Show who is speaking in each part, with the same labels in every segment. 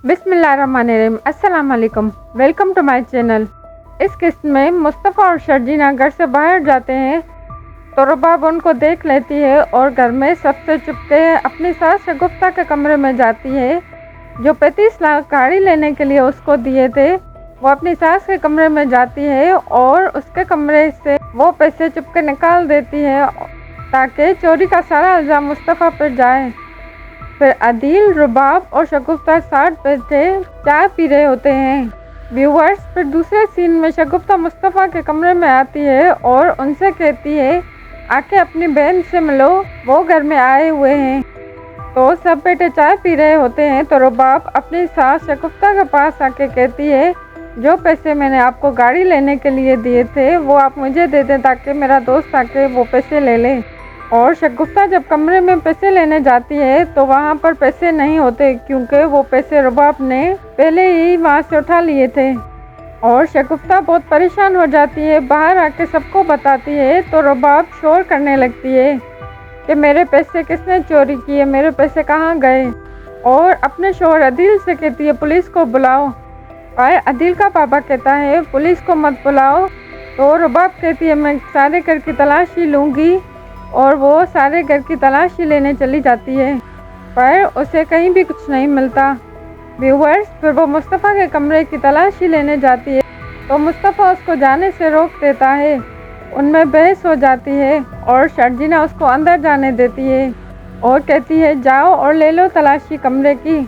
Speaker 1: बिस्मिल्लाहिर्रहमानिर्रहीम। अस्सलाम वालेकुम, वेलकम टू माय चैनल। इस किस्त में मुस्तफ़ा और शर्जीना घर से बाहर जाते हैं तो रुबाब उनको देख लेती है और घर में सबसे चुपके अपनी सास शगुफ्ता के कमरे में जाती है। जो 35 लाख गाड़ी लेने के लिए उसको दिए थे, वो अपनी सास के कमरे में जाती है और उसके कमरे से वो पैसे चुपके निकाल देती है ताकि चोरी का सारा इल्ज़ाम मुस्तफ़ा पर जाए। फिर अदील, रुबाब और शगुफ्ता साथ बैठे चाय पी रहे होते हैं। व्यूअर्स, फिर दूसरे सीन में शगुफ्ता मुस्तफ़ा के कमरे में आती है और उनसे कहती है आके अपनी बहन से मिलो, वो घर में आए हुए हैं। तो सब बेटे चाय पी रहे होते हैं तो रुबाब अपनी सास शगुफ्ता के पास आके कहती है जो पैसे मैंने आपको गाड़ी लेने के लिए दिए थे वो आप मुझे दे दें ताकि मेरा दोस्त आके वो पैसे ले ले। और शगुफ्ता जब कमरे में पैसे लेने जाती है तो वहाँ पर पैसे नहीं होते क्योंकि वो पैसे रुबाब ने पहले ही वहाँ से उठा लिए थे। और शगुफ्ता बहुत परेशान हो जाती है, बाहर आके सबको बताती है तो रुबाब शोर करने लगती है कि मेरे पैसे किसने चोरी किए, मेरे पैसे कहाँ गए। और अपने शोहर अदील से कहती है पुलिस को बुलाओ, और अदील का पापा कहता है पुलिस को मत बुलाओ। तो रुबाब कहती है मैं सारे घर की तलाशी लूँगी, और वो सारे घर की तलाशी लेने चली जाती है पर उसे कहीं भी कुछ नहीं मिलता। व्यूअर्स, फिर वो मुस्तफ़ा के कमरे की तलाशी लेने जाती है तो मुस्तफ़ा उसको जाने से रोक देता है। उनमें बहस हो जाती है और शर्जीना उसको अंदर जाने देती है और कहती है जाओ और ले लो तलाशी कमरे की।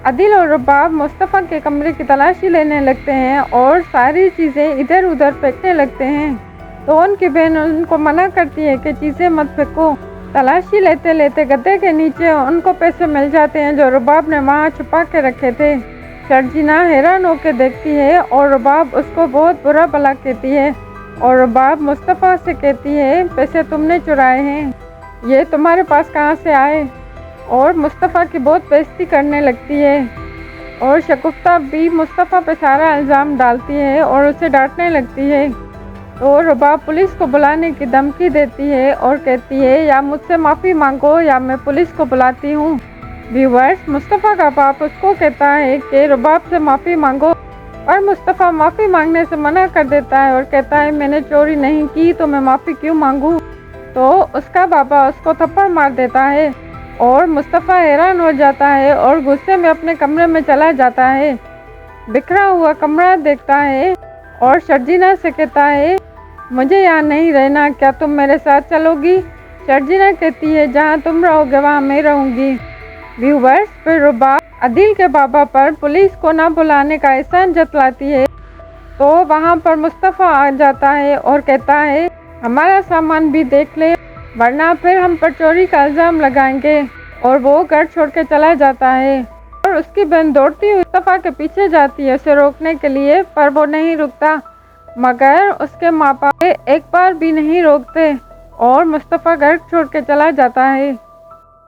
Speaker 1: अदील और रुबाब मुस्तफ़ा के कमरे की तलाशी लेने लगते हैं और सारी चीज़ें इधर उधर फेंकने लगते हैं तो उनकी बहन उनको मना करती है कि चीज़ें मत फेंको। तलाशी लेते लेते गद्दे के नीचे उनको पैसे मिल जाते हैं जो रुबाब ने वहाँ छुपा के रखे थे। शर्जीना हैरान होकर देखती है और रुबाब उसको बहुत बुरा भला कहती है और रुबाब मुस्तफ़ा से कहती है पैसे तुमने चुराए हैं, ये तुम्हारे पास कहाँ से आए। और मुस्तफ़ा की बहुत बेइज्जती करने लगती है और शगुफ्ता भी मुस्तफ़ा पे सारा इल्ज़ाम डालती है और उसे डांटने लगती है। तो रुबाब पुलिस को बुलाने की धमकी देती है और कहती है या मुझसे माफ़ी मांगो या मैं पुलिस को बुलाती हूँ। व्यूअर्स, मुस्तफ़ा का बाप उसको कहता है कि रुबाब से माफ़ी मांगो, और मुस्तफ़ा माफ़ी मांगने से मना कर देता है और कहता है मैंने चोरी नहीं की तो मैं माफ़ी क्यों मांगूँ। तो उसका बाबा उसको थप्पड़ मार देता है और मुस्तफ़ा हैरान हो जाता है और गुस्से में अपने कमरे में चला जाता है। बिखरा हुआ कमरा देखता है और शर्जीना से कहता है मुझे यहाँ नहीं रहना, क्या तुम मेरे साथ चलोगी। शर्जीना कहती है जहाँ तुम रहोगे वहाँ मैं रहूँगी। व्यूअर्स, फिर रुबाब अदील के बाबा पर पुलिस को ना बुलाने का एहसान जतलाती है तो वहाँ पर मुस्तफ़ा आ जाता है और कहता है हमारा सामान भी देख ले वरना फिर हम पर चोरी का इल्ज़ाम लगाएंगे। और वो घर छोड़ के चला जाता है और उसकी बहन दौड़ती हुई मुस्तफ़ा के पीछे जाती है उसे रोकने के लिए, पर वो नहीं रुकता मगर उसके माँ बाप एक बार भी नहीं रोकते और मुस्तफ़ा घर छोड़ के चला जाता है।